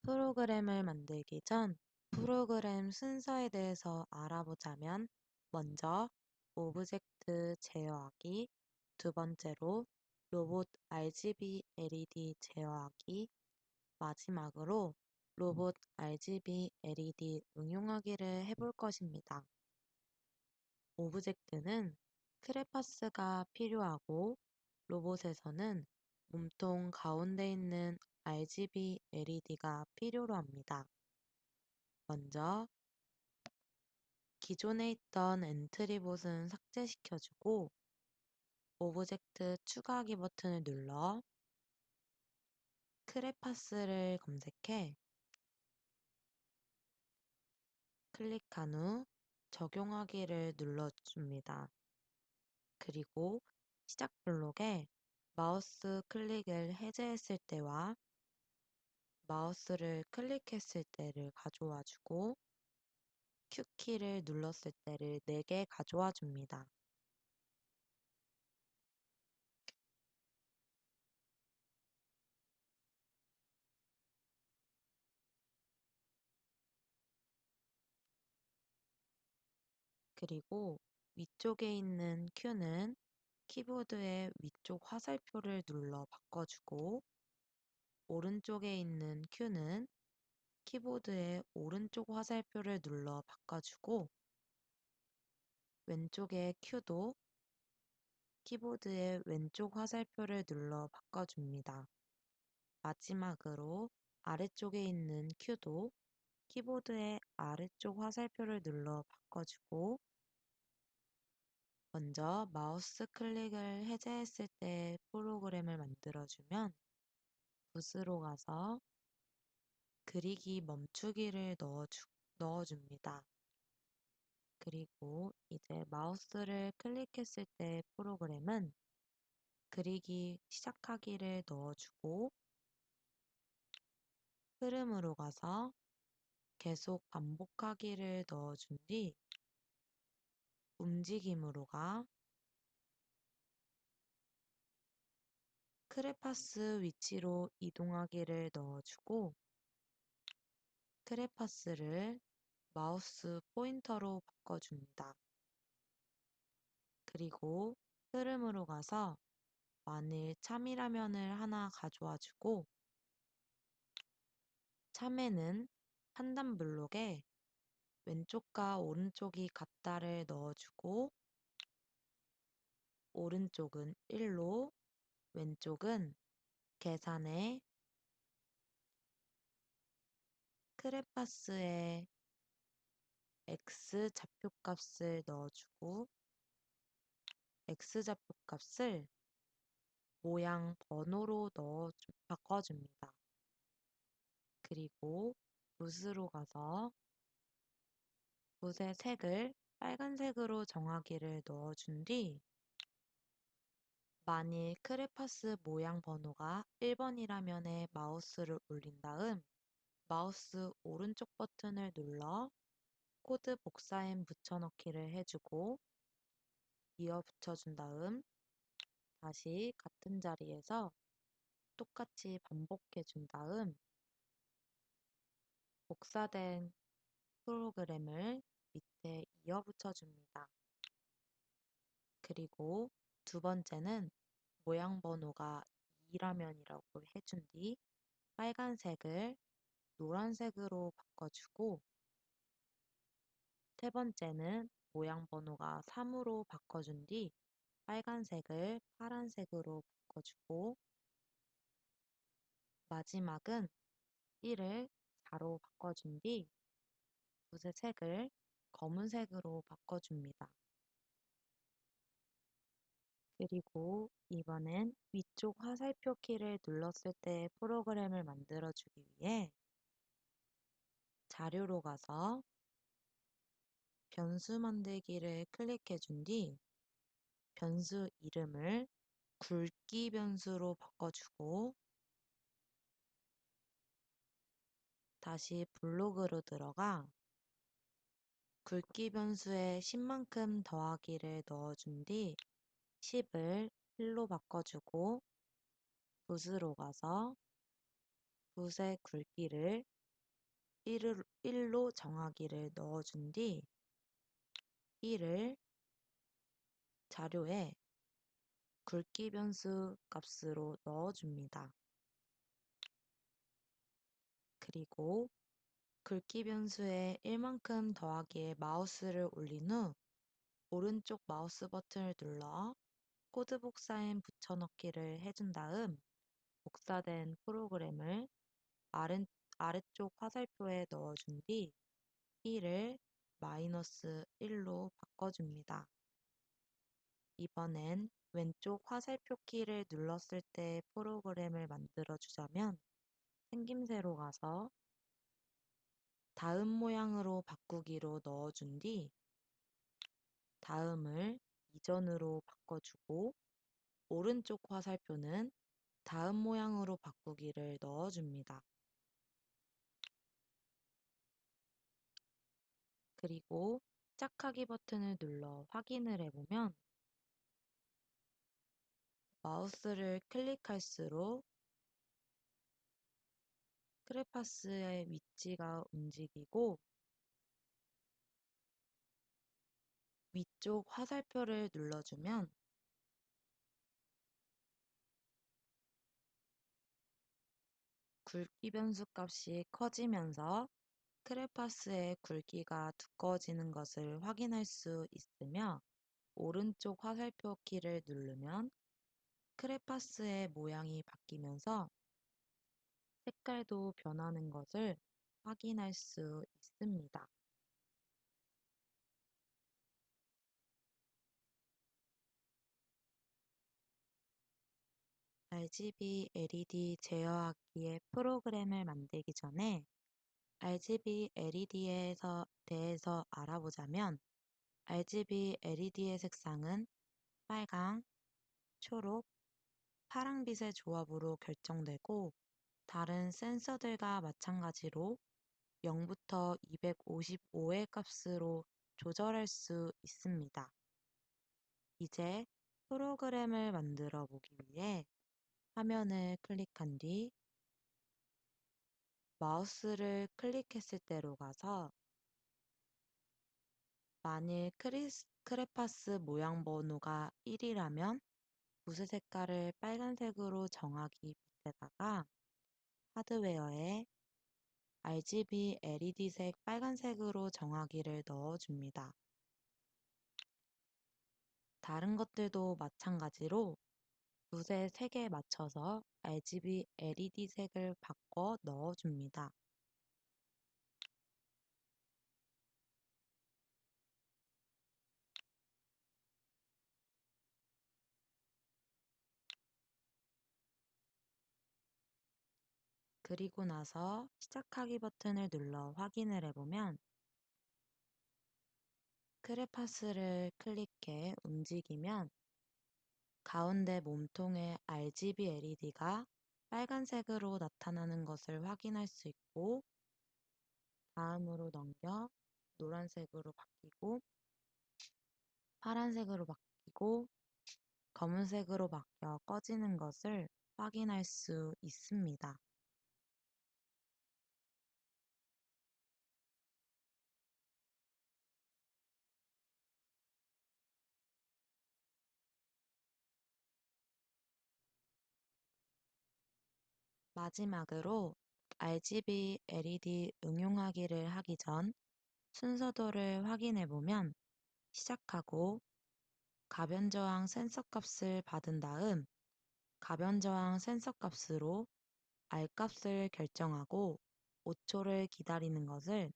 프로그램을 만들기 전 프로그램 순서에 대해서 알아보자면 먼저 오브젝트 제어하기, 두 번째로 로봇 RGB LED 제어하기, 마지막으로 로봇 RGB LED 응용하기를 해볼 것입니다. 오브젝트는 크레파스가 필요하고 로봇에서는 몸통 가운데 있는 RGB LED가 필요로 합니다. 먼저 기존에 있던 엔트리봇은 삭제시켜주고 오브젝트 추가하기 버튼을 눌러 크레파스를 검색해 클릭한 후 적용하기를 눌러줍니다. 그리고 시작 블록에 마우스 클릭을 해제했을 때와 마우스를 클릭했을 때를 가져와 주고 Q키를 눌렀을 때를 4개 가져와 줍니다. 그리고 위쪽에 있는 Q는 키보드의 위쪽 화살표를 눌러 바꿔주고 오른쪽에 있는 Q는 키보드의 오른쪽 화살표를 눌러 바꿔주고 왼쪽의 Q도 키보드의 왼쪽 화살표를 눌러 바꿔줍니다. 마지막으로 아래쪽에 있는 Q도 키보드의 아래쪽 화살표를 눌러 바꿔주고 먼저 마우스 클릭을 해제했을 때 프로그램을 만들어주면 붓으로 가서 그리기 멈추기를 넣어줍니다. 그리고 이제 마우스를 클릭했을 때 프로그램은 그리기 시작하기를 넣어주고 흐름으로 가서 계속 반복하기를 넣어준 뒤 움직임으로 가 크레파스 위치로 이동하기를 넣어주고 크레파스를 마우스 포인터로 바꿔줍니다. 그리고 흐름으로 가서 만일 참이라면을 하나 가져와 주고 참에는 판단 블록에 왼쪽과 오른쪽이 같다를 넣어주고 오른쪽은 1로 왼쪽은 계산에 크레파스에 X 좌표값을 넣어주고 X 좌표값을 모양 번호로 바꿔줍니다. 그리고 붓으로 가서 붓의 색을 빨간색으로 정하기를 넣어준 뒤 만일 크레파스 모양 번호가 1번이라면 마우스를 올린 다음 마우스 오른쪽 버튼을 눌러 코드 복사엔 붙여넣기를 해주고 이어 붙여준 다음 다시 같은 자리에서 똑같이 반복해 준 다음 복사된 프로그램을 밑에 이어 붙여줍니다. 그리고 두 번째는 모양 번호가 2라면이라고 해준 뒤 빨간색을 노란색으로 바꿔주고 세 번째는 모양 번호가 3으로 바꿔준 뒤 빨간색을 파란색으로 바꿔주고 마지막은 1을 4로 바꿔준 뒤 붓의 색을 검은색으로 바꿔줍니다. 그리고 이번엔 위쪽 화살표 키를 눌렀을 때 프로그램을 만들어주기 위해 자료로 가서 변수 만들기를 클릭해 준 뒤 변수 이름을 굵기 변수로 바꿔주고 다시 블록으로 들어가 굵기 변수에 10만큼 더하기를 넣어준 뒤 10을 1로 바꿔주고 붓으로 가서 붓의 굵기를 1로 정하기를 넣어준 뒤 1을 자료에 굵기 변수 값으로 넣어줍니다. 그리고 굵기 변수에 1만큼 더하기에 마우스를 올린 후 오른쪽 마우스 버튼을 눌러 코드 복사엔 붙여넣기를 해준 다음 복사된 프로그램을 아래쪽 화살표에 넣어준 뒤 1을 마이너스 1로 바꿔줍니다. 이번엔 왼쪽 화살표 키를 눌렀을 때 프로그램을 만들어주자면 생김새로 가서 다음 모양으로 바꾸기로 넣어준 뒤 다음을 이전으로 바꿔주고 오른쪽 화살표는 다음 모양으로 바꾸기를 넣어줍니다. 그리고 시작하기 버튼을 눌러 확인을 해보면 마우스를 클릭할수록 크레파스의 위치가 움직이고 위쪽 화살표를 눌러주면 굵기 변수 값이 커지면서 크레파스의 굵기가 두꺼워지는 것을 확인할 수 있으며 오른쪽 화살표 키를 누르면 크레파스의 모양이 바뀌면서 색깔도 변하는 것을 확인할 수 있습니다. RGB LED 제어하기의 프로그램을 만들기 전에 RGB LED에 대해서 알아보자면 RGB LED의 색상은 빨강, 초록, 파랑빛의 조합으로 결정되고 다른 센서들과 마찬가지로 0부터 255의 값으로 조절할 수 있습니다. 이제 프로그램을 만들어 보기 위해 화면을 클릭한 뒤 마우스를 클릭했을 때로 가서 만일 크레파스 모양 번호가 1이라면 붓의 색깔을 빨간색으로 정하기 밑에다가 하드웨어에 RGB LED색 빨간색으로 정하기를 넣어줍니다. 다른 것들도 마찬가지로 붓의 색에 맞춰서 RGB LED색을 바꿔 넣어줍니다. 그리고 나서 시작하기 버튼을 눌러 확인을 해보면 크레파스를 클릭해 움직이면 가운데 몸통의 RGB LED가 빨간색으로 나타나는 것을 확인할 수 있고 다음으로 넘겨 노란색으로 바뀌고 파란색으로 바뀌고 검은색으로 바뀌어 꺼지는 것을 확인할 수 있습니다. 마지막으로 RGB LED 응용하기를 하기 전 순서도를 확인해 보면 시작하고 가변 저항 센서 값을 받은 다음 가변 저항 센서 값으로 R 값을 결정하고 5초를 기다리는 것을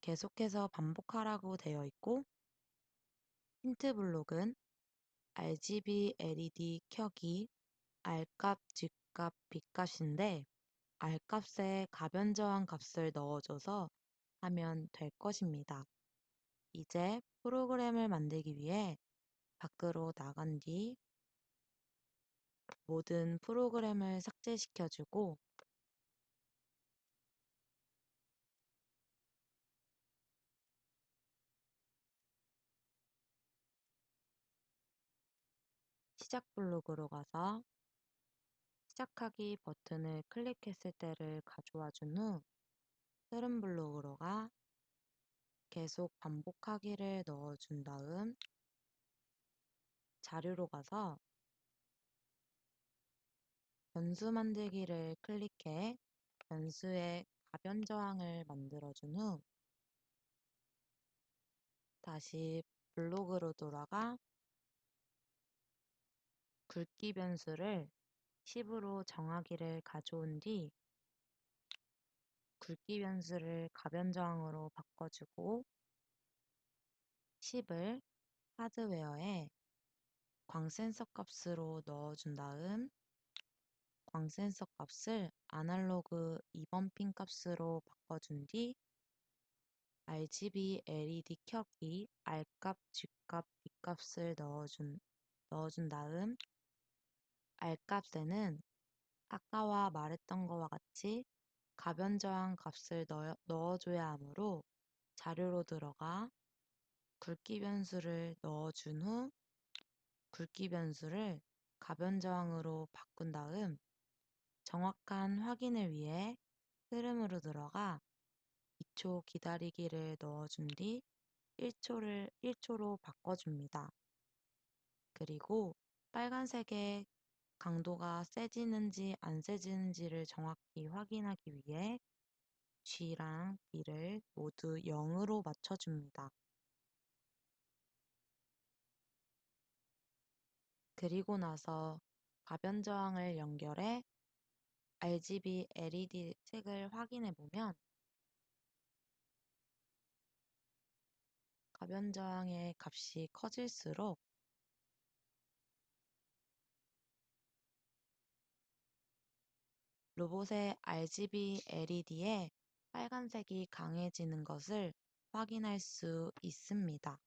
계속해서 반복하라고 되어 있고 힌트 블록은 RGB LED 켜기 R값, G값, B값인데 R값에 가변 저항 값을 넣어줘서 하면 될 것입니다. 이제 프로그램을 만들기 위해 밖으로 나간 뒤 모든 프로그램을 삭제시켜주고 시작 블록으로 가서 시작하기 버튼을 클릭했을 때를 가져와 준 후 흐름 블록으로가 계속 반복하기를 넣어준 다음 자료로 가서 변수 만들기를 클릭해 변수의 가변 저항을 만들어준 후 다시 블록으로 돌아가 굵기 변수를 10으로 정하기를 가져온 뒤 굵기 변수를 가변 저항으로 바꿔주고 10을 하드웨어에 광센서 값으로 넣어준 다음 광센서 값을 아날로그 2번 핀 값으로 바꿔준 뒤 RGB LED 켜기 R값, G값, B값을 넣어준 다음 R값에는 아까와 말했던 것과 같이 가변 저항 값을 넣어줘야 하므로 자료로 들어가 굵기 변수를 넣어준 후 굵기 변수를 가변 저항으로 바꾼 다음 정확한 확인을 위해 흐름으로 들어가 2초 기다리기를 넣어준 뒤 1초로 바꿔줍니다. 그리고 빨간색의 강도가 세지는지 안 세지는지를 정확히 확인하기 위해 G랑 B를 모두 0으로 맞춰줍니다. 그리고 나서 가변 저항을 연결해 RGB LED 색을 확인해 보면 가변 저항의 값이 커질수록 로봇의 RGB LED에 빨간색이 강해지는 것을 확인할 수 있습니다.